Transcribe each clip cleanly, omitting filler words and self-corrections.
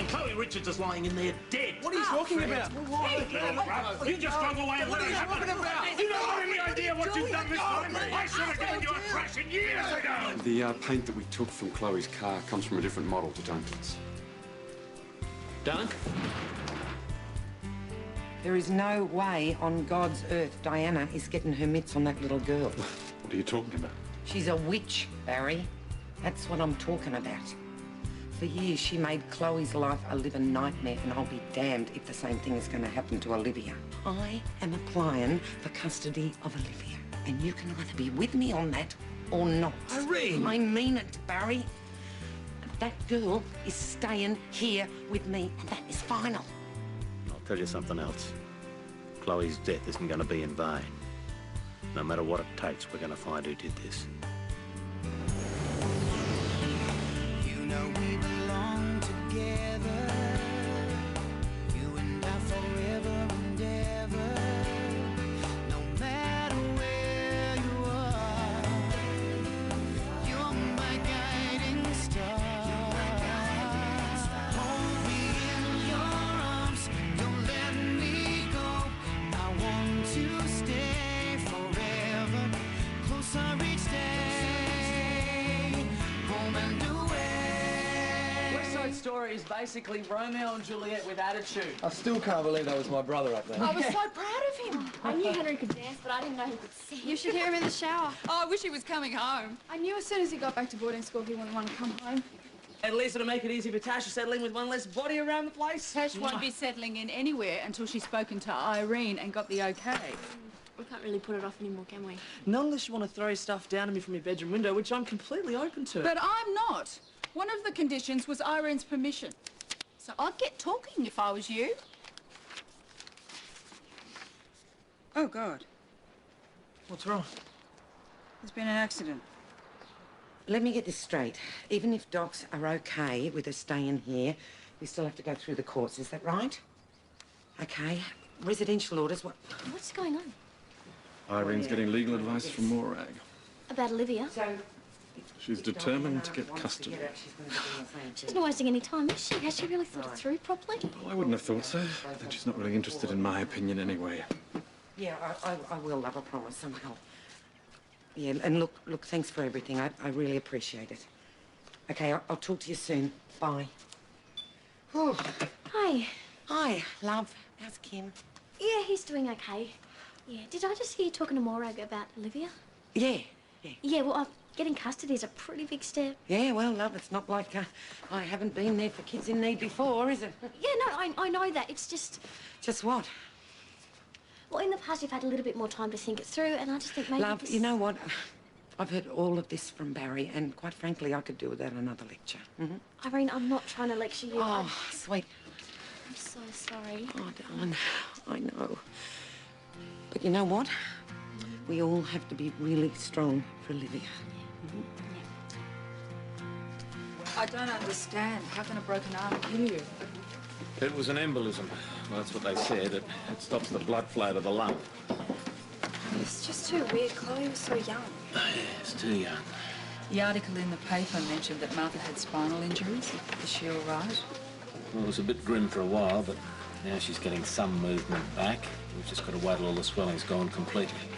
And Chloe Richards is lying in there dead. What are you talking about? Hey, you just drove away and let it happen. You don't have any idea what you've done this time. I should have given you a thrashing years ago. The paint that we took from Chloe's car comes from a different model to Duncan's. Dunk? There is no way on God's earth Diana is getting her mitts on that little girl. What are you talking about? She's a witch, Barry. That's what I'm talking about. For years, she made Chloe's life a living nightmare, and I'll be damned if the same thing is going to happen to Olivia. I am applying for custody of Olivia, and you can either be with me on that or not. Irene! I mean it, Barry. That girl is staying here with me, and that is final. I'll tell you something else. Chloe's death isn't going to be in vain. No matter what it takes, we're going to find who did this. You know we belong together. You and I forever and ever. No matter where you are, you're my guiding star. Hold me in your arms, don't let me go. I want to stay forever, closer each day, home and away. West Side Story is basically Romeo and Juliet with attitude. I still can't believe that was my brother up there. I was so proud of him. I knew Henry could dance, but I didn't know he could sing. You should hear him in the shower. Oh, I wish he was coming home. I knew as soon as he got back to boarding school he wouldn't want to come home. At least it'll make it easy for Tasha settling with one less body around the place. Tash won't be settling in anywhere until she's spoken to Irene and got the okay. We can't really put it off anymore, can we? Not unless you want to throw stuff down at me from your bedroom window, which I'm completely open to. But I'm not. One of the conditions was Irene's permission. So I'd get talking if I was you. Oh, God. What's wrong? There's been an accident. Let me get this straight. Even if docs are okay with us staying here, we still have to go through the courts. Is that right? Okay. Residential orders, what? What's going on? Irene's getting legal advice from Morag. About Olivia? So... She's determined to get custody. She's not wasting any time, is she? Has she really thought it through properly? Well, I wouldn't have thought so. And she's not really interested in my opinion anyway. Yeah, I will, love, I promise, somehow. Yeah, and look, thanks for everything. I really appreciate it. Okay, I'll talk to you soon. Bye. Whew. Hi. Hi, love. How's Kim? Yeah, he's doing okay. Yeah, did I just hear you talking to Morag about Olivia? Yeah. Yeah, well, getting custody is a pretty big step. Yeah, well, love, it's not like I haven't been there for kids in need before, is it? Yeah, no, I know that. It's just... Just what? Well, in the past, you've had a little bit more time to think it through, and I just think maybe Love, this... you know what? I've heard all of this from Barry, and quite frankly, I could do without another lecture. Irene, I'm not trying to lecture you. Oh, sweet. I'm so sorry. Oh, darling, I know. But you know what? We all have to be really strong for Olivia. I don't understand. How can a broken arm kill you? It was an embolism. Well, that's what they said. It stops the blood flow to the lung. It's just too weird. Chloe was so young. Oh, yeah, it's too young. The article in the paper mentioned that Martha had spinal injuries. Is she all right? Well, it was a bit grim for a while, but now she's getting some movement back. We've just got to wait till all the swelling's gone completely.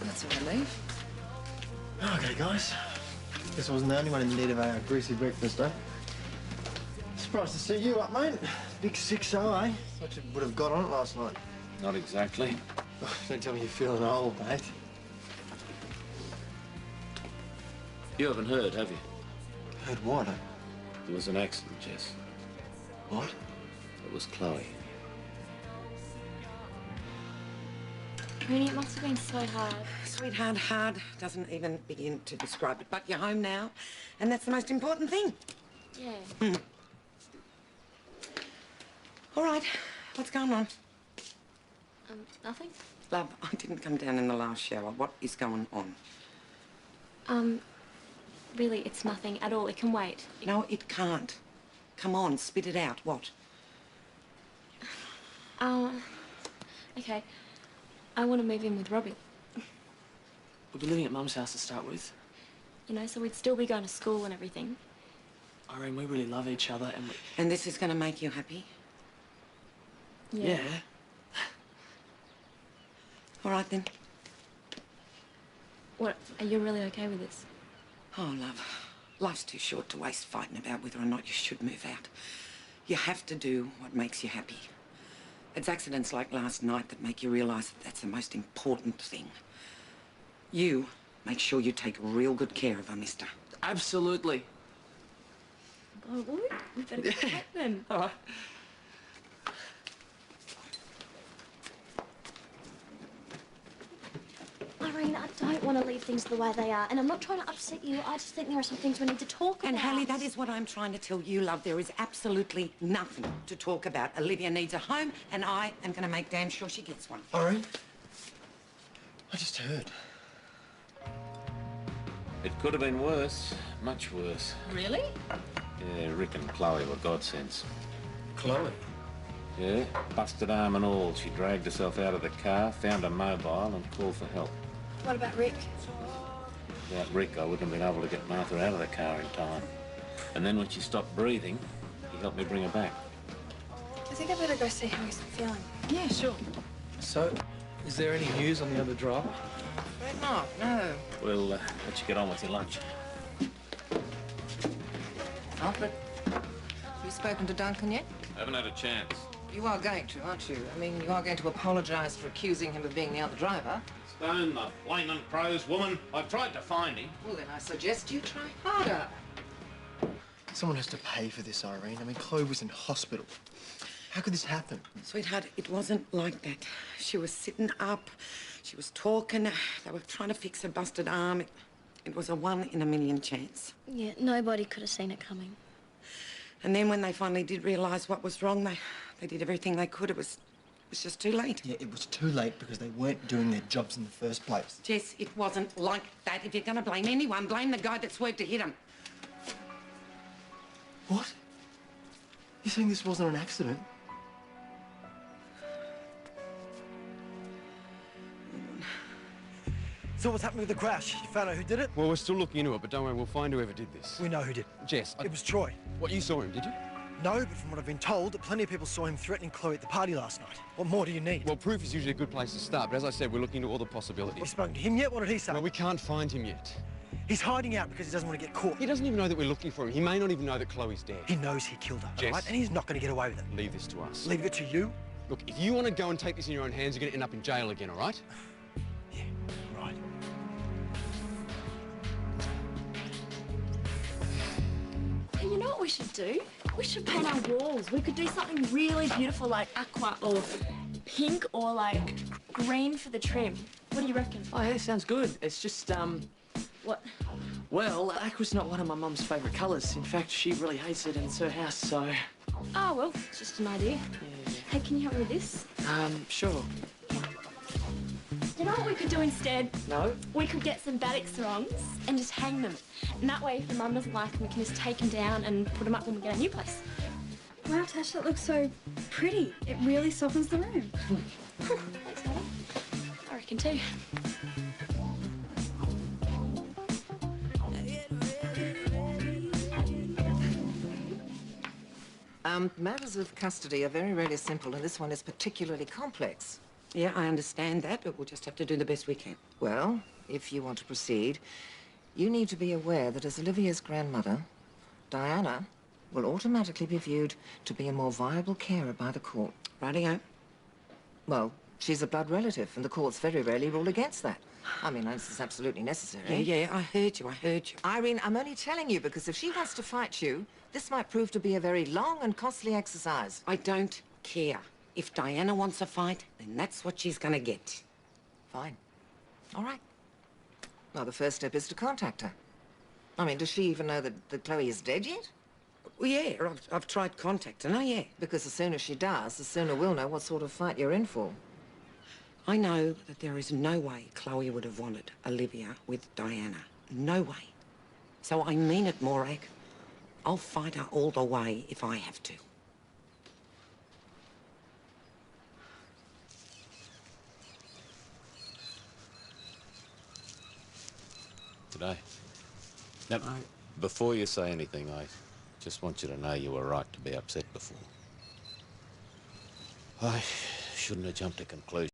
That's a relief. Okay, guys. Guess I wasn't the only one in need of a greasy breakfast, eh? Surprised to see you up, mate. Big 6-0, eh? Thought you would have got on it last night. Not exactly. Oh, don't tell me you're feeling old, mate. You haven't heard, have you? Heard what? There was an accident, Jess. What? It was Chloe. Irene, it must have been so hard. Sweetheart, hard doesn't even begin to describe it. But you're home now, and that's the most important thing. Yeah. All right, what's going on? Nothing? Love, I didn't come down in the last shower. What is going on? Really, it's nothing at all. It can wait. No, it can't. Come on, spit it out. What? Okay. I want to move in with Robbie. We'll be living at Mum's house to start with. You know, so we'd still be going to school and everything. Irene, we really love each other and And this is going to make you happy? Yeah. All right, then. What, are you really okay with this? Oh, love, life's too short to waste fighting about whether or not you should move out. You have to do what makes you happy. It's accidents like last night that make you realise that that's the most important thing. You make sure you take real good care of her, mister. Absolutely. Oh, well, we better get back then. All right. Irene, I don't want to leave things the way they are, and I'm not trying to upset you. I just think there are some things we need to talk about. And, Hallie, that is what I'm trying to tell you, love. There is absolutely nothing to talk about. Olivia needs a home, and I am going to make damn sure she gets one. Irene? I just heard. It could have been worse. Much worse. Really? Yeah, Rick and Chloe were godsends. Chloe? Yeah, busted arm and all. She dragged herself out of the car, found a mobile and called for help. What about Rick? Without Rick, I wouldn't have been able to get Martha out of the car in time. And then when she stopped breathing, he helped me bring her back. I think I better go see how he's feeling. Yeah, sure. So, is there any news on the other driver? Right not, no. We'll let you get on with your lunch. Alfred, have you spoken to Duncan yet? Haven't had a chance. You are going to, aren't you? I mean, you are going to apologise for accusing him of being the other driver. Stone the flaming crows, woman. I've tried to find him. Well, then I suggest you try harder. Someone has to pay for this, Irene. I mean, Chloe was in hospital. How could this happen? Sweetheart, it wasn't like that. She was sitting up, she was talking, they were trying to fix her busted arm. It was a 1 in a million chance. Yeah, nobody could have seen it coming. And then when they finally did realise what was wrong, they did everything they could. It was just too late. Yeah, it was too late because they weren't doing their jobs in the first place. Jess, it wasn't like that. If you're going to blame anyone, blame the guy that swerved to hit him. What? You're saying this wasn't an accident? So what's happened with the crash? You found out who did it? Well, we're still looking into it, but don't worry, we'll find whoever did this. We know who did. Jess, It was Troy. What, you saw him, did you? No, but from what I've been told, plenty of people saw him threatening Chloe at the party last night. What more do you need? Well, proof is usually a good place to start, but as I said, we're looking into all the possibilities. Have you spoken to him yet? What did he say? Well, we can't find him yet. He's hiding out because he doesn't want to get caught. He doesn't even know that we're looking for him. He may not even know that Chloe's dead. He knows he killed her, Jess. all right? And he's not going to get away with it. Leave this to us. Leave it to you? Look, if you want to go and take this in your own hands, you're going to end up in jail again, all right? Yeah, right. Hey, you know what we should do? We should paint our walls. We could do something really beautiful like aqua or pink or like green for the trim. What do you reckon? Oh, yeah, sounds good. It's just, What? well, aqua's not one of my mum's favourite colours. In fact, she really hates it and it's her house, so... Oh, well, it's just an idea. Yeah. Hey, can you help me with this? Sure. You know what we could do instead? No? We could get some Baddock throngs and just hang them. And that way, if your mum doesn't like them, we can just take them down and put them up when we get our new place. Wow, Tash, that looks so pretty. It really softens the room. Thanks, Mother. I reckon too. Matters of custody are very rarely simple, and this one is particularly complex. Yeah, I understand that, but we'll just have to do the best we can. Well, if you want to proceed, you need to be aware that as Olivia's grandmother, Diana will automatically be viewed to be a more viable carer by the court. Rightio. Well, she's a blood relative, and the courts very rarely rule against that. I mean, this is absolutely necessary. Yeah, I heard you. Irene, I'm only telling you because if she wants to fight you, this might prove to be a very long and costly exercise. I don't care. If Diana wants a fight, then that's what she's gonna get. Fine. All right. Well, the first step is to contact her. I mean, does she even know that Chloe is dead yet? Well, yeah, I've tried contacting her, yeah. Because as soon as she does, the sooner we'll know what sort of fight you're in for. I know that there is no way Chloe would have wanted Olivia with Diana. No way. So I mean it, Morag. I'll fight her all the way if I have to. Today. Now, before you say anything, I Just want you to know you were right to be upset before. I shouldn't have jumped to conclusions.